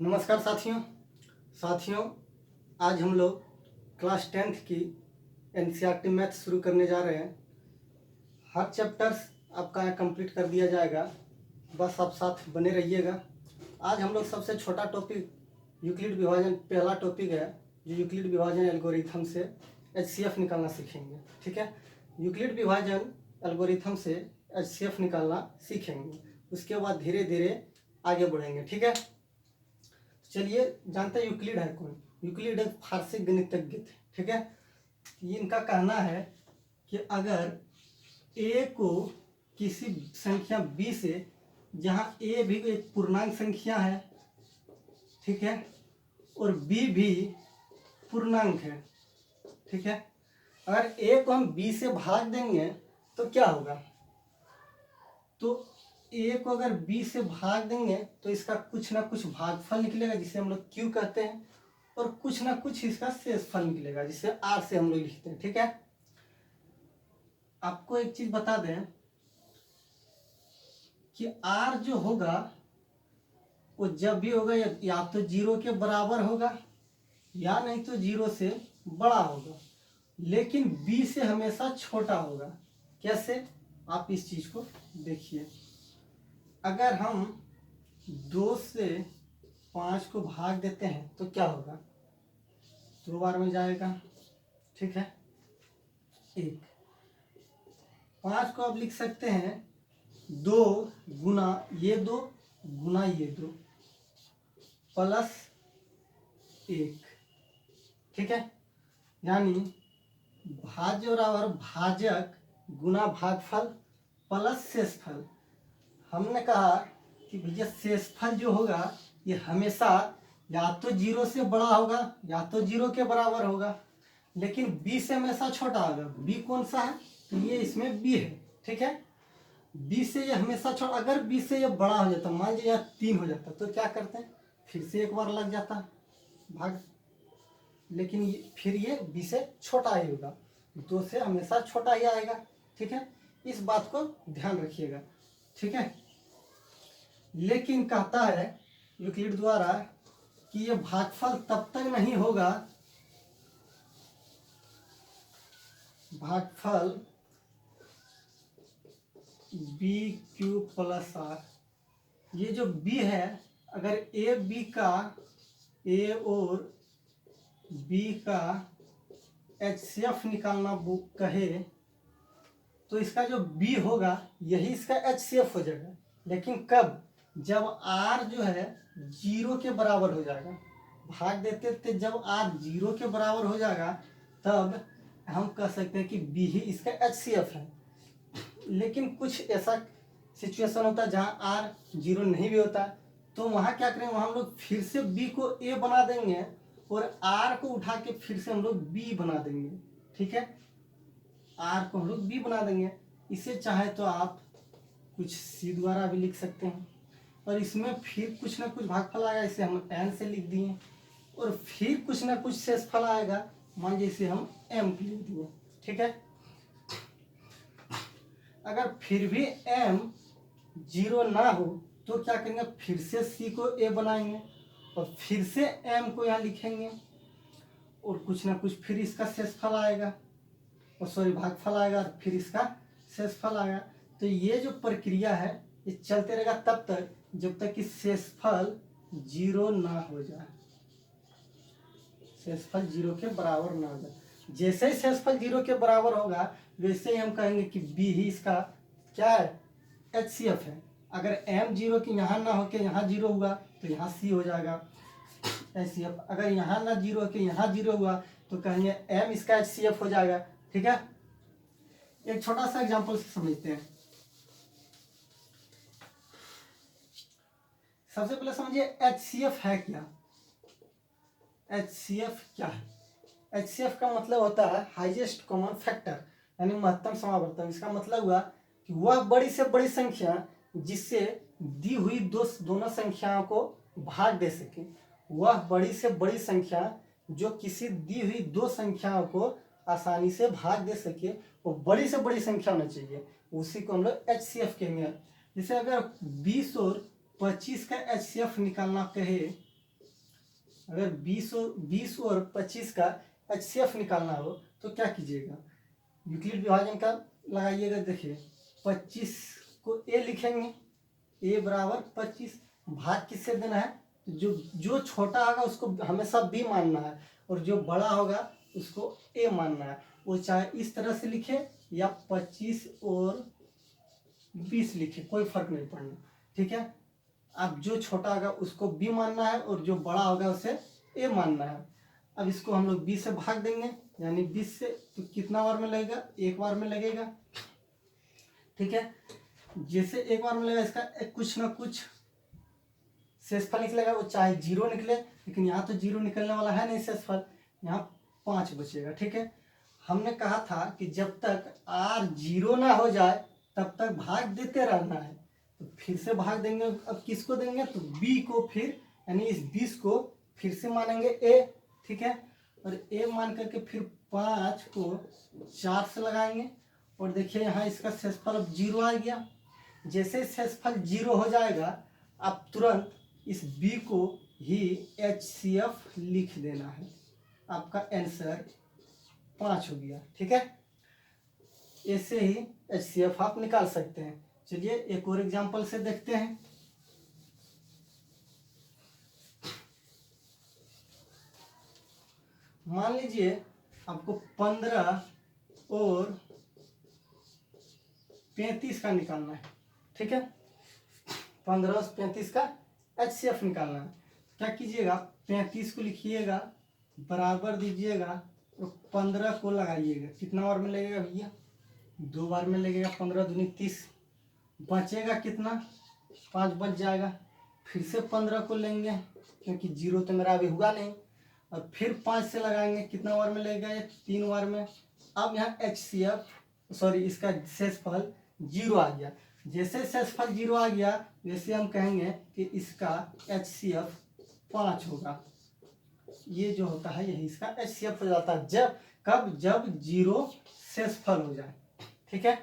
नमस्कार साथियों आज हम लोग क्लास 10th की एनसीईआरटी मैथ शुरू करने जा रहे हैं। हर चैप्टर्स आपका कंप्लीट कर दिया जाएगा, बस आप साथ बने रहिएगा। आज हम लोग सबसे छोटा टॉपिक यूक्लिड विभाजन पहला टॉपिक है, जो यूक्लिड विभाजन एल्गोरिथम से एचसीएफ निकालना सीखेंगे। ठीक है, यूक्लिड विभाजन एल्गोरिथम से एचसीएफ निकालना सीखेंगे, उसके बाद धीरे धीरे आगे बढ़ेंगे। ठीक है, चलिए जानते हैं यूक्लिड है कौन। यूक्लिड एक फारसी गणितज्ञ थे। ठीक है, इनका कहना है कि अगर ए को किसी संख्या बी से, जहां ए भी एक पूर्णांक संख्या है, ठीक है, और बी भी पूर्णांक है, ठीक है, अगर ए को हम बी से भाग देंगे तो क्या होगा। तो ए को अगर बी से भाग देंगे तो इसका कुछ ना कुछ भागफल निकलेगा, जिसे हम लोग क्यू कहते हैं, और कुछ ना कुछ इसका शेषफल निकलेगा, जिसे आर से हम लोग लिखते हैं। ठीक है, आपको एक चीज बता दें कि आर जो होगा वो जब भी होगा या तो 0 के बराबर होगा या नहीं तो 0 से बड़ा होगा, लेकिन बी से हमेशा छोटा होगा। कैसे, आप इस चीज को देखिए। अगर हम 2 से 5 को भाग देते हैं तो क्या होगा, 2 बार में जाएगा, ठीक है, 1। 5 को आप लिख सकते हैं 2 गुना ये 2 गुना ये 2 प्लस 1। ठीक है, यानी भाज्य और भाजक गुना भागफल प्लस शेषफल। हमने कहा कि भैया शेषफल जो होगा ये हमेशा या तो 0 से बड़ा होगा या तो 0 के बराबर होगा, लेकिन b से हमेशा छोटा होगा। b कौन सा है, तो ये इसमें b है। ठीक है, b से ये हमेशा छोटा। अगर b से ये बड़ा हो जाता, मान लीजिए 3 हो जाता, तो क्या करते हैं, फिर से एक बार लग जाता भाग, लेकिन फिर ये b से छोटा ही होगा, 2 से हमेशा छोटा ही आएगा। ठीक है, इस बात को ध्यान रखिएगा। ठीक है, लेकिन कहता है यूक्लिड द्वारा कि ये भागफल तब तक नहीं होगा, भागफल बी क्यू प्लस आर। ये जो b है, अगर ए बी का ए और बी का एचसीएफ निकालना बुक कहे तो इसका जो b होगा यही इसका एचसीएफ हो जाएगा। लेकिन कब, जब r जो है 0 के बराबर हो जाएगा। भाग देते थे, जब r 0 के बराबर हो जाएगा तब हम कह सकते हैं कि b ही इसका एचसीएफ है। लेकिन कुछ ऐसा सिचुएशन होता है जहां r 0 नहीं भी होता, तो वहां क्या करेंगे, वहां हम लोग फिर से b को a बना देंगे और r को उठा के फिर से हम लोग b बना देंगे। ठीक है, r को हम लोग b बना देंगे। इसे चाहे तो आप कुछ c द्वारा भी लिख सकते हैं, और इसमें फिर कुछ ना कुछ भागफल आएगा, इसे हम n से लिख दिए, और फिर कुछ ना कुछ शेषफल आएगा, मान लीजिए इसे हम m लिख दिए। ठीक है, अगर फिर भी m 0 ना हो तो क्या करेंगे, फिर से c को a बनाएंगे और फिर से m को यहाँ लिखेंगे, और कुछ ना कुछ फिर इसका शेषफल आएगा, और सॉरी भागफल आएगा, और फिर इसका शेषफल आएगा। तो ये जो प्रक्रिया है ये चलते रहेगा तब तक जब तक कि शेषफल 0 ना हो जाए, शेषफल 0 के बराबर ना हो जाए। जैसे ही शेषफल 0 के बराबर होगा वैसे ही हम कहेंगे कि b ही इसका क्या है, एचसीएफ है। अगर m 0 के यहाँ ना होके यहाँ 0 हुआ तो यहाँ c हो जाएगा एचसीएफ। अगर यहाँ ना 0 के यहाँ 0 हुआ तो कहेंगे m इसका एचसीएफ हो जाएगा। ठीक है, एक छोटा सा एग्जांपल से समझते हैं। सबसे पहले समझिए एचसीएफ है क्या। एचसीएफ क्या है, एचसीएफ का मतलब होता है हाईएस्ट कॉमन फैक्टर, यानी महत्तम समावर्तन। इसका मतलब हुआ कि वह बड़ी से बड़ी संख्या जिससे दी हुई दोनों संख्याओं को भाग दे सके। वह बड़ी से बड़ी संख्या जो किसी दी हुई दो संख्याओं को आसानी से भाग दे सके, वो बड़ी से बड़ी संख्या होना चाहिए, उसी को हम लोग एचसीएफ कहेंगे। जैसे अगर 20 और 25 का एचसीएफ निकालना कहे अगर 20 और 25 का HCF निकालना हो तो क्या कीजिएगा, यूक्लिड विभाजन का लगाइएगा। देखिए 25 को ए लिखेंगे, ए बराबर 25, भाग किससे देना है, जो जो छोटा होगा उसको हमेशा बी मानना है और जो बड़ा होगा उसको ए मानना है। वो चाहे इस तरह से लिखे या 25 और 20 लिखे, कोई फर्क नहीं पड़ना, ठीक है। अब जो छोटा होगा उसको बी मानना है और जो बड़ा होगा उसे ए मानना है। अब इसको हम लोग 20 से भाग देंगे, यानी 20 से तो कितना बार में लगेगा, एक बार में लगेगा, ठीक है। जैसे एक बार में लगेगा इसका कुछ ना कुछ शेषफल निकलेगा, वो चाहे 0 निकले, लेकिन यहाँ तो 0 निकलने वाला है नहीं शेषफल, यहाँ 5 बचेगा, ठीक है। हमने कहा था कि जब तक r 0 ना हो जाए तब तक भाग देते रहना है, तो फिर से भाग देंगे। अब किसको देंगे, तो b को, फिर यानी इस 20 को फिर से मानेंगे a, ठीक है। और a मान करके फिर 5 को 4 से लगाएंगे और देखिए यहाँ इसका शेषफल अब 0 आ गया। जैसे शेषफल 0 हो जाएगा अब तुरंत इस b को ही HCF लिख देना है, आपका आंसर 5 हो गया, ठीक है। ऐसे ही HCF आप निकाल सकते हैं। चलिए एक और एग्जांपल से देखते हैं। मान लीजिए आपको 15 और 35 का निकालना है, ठीक है। 15 और 35 का HCF निकालना है। क्या कीजिएगा, 35 को लिखिएगा, बराबर दीजिएगा और 15 को लगाइएगा। कितना बार में लगेगा भैया, 2 बार में लगेगा। 15 दूनी 30, बचेगा कितना, 5 बच जाएगा। फिर से 15 को लेंगे क्योंकि 0 तो मेरा अभी हुआ नहीं, और फिर 5 से लगाएंगे। कितना बार में लगेगा, ये 3 बार में। अब यहाँ HCF सॉरी इसका शेषफल 0 आ गया। जैसे शेषफल 0 आ गया वैसे हम कहेंगे कि इसका HCF 5 होगा। ये जो होता है यही इसका HCF हो जाता है। जब 0 शेषफल हो जाए, ठीक है।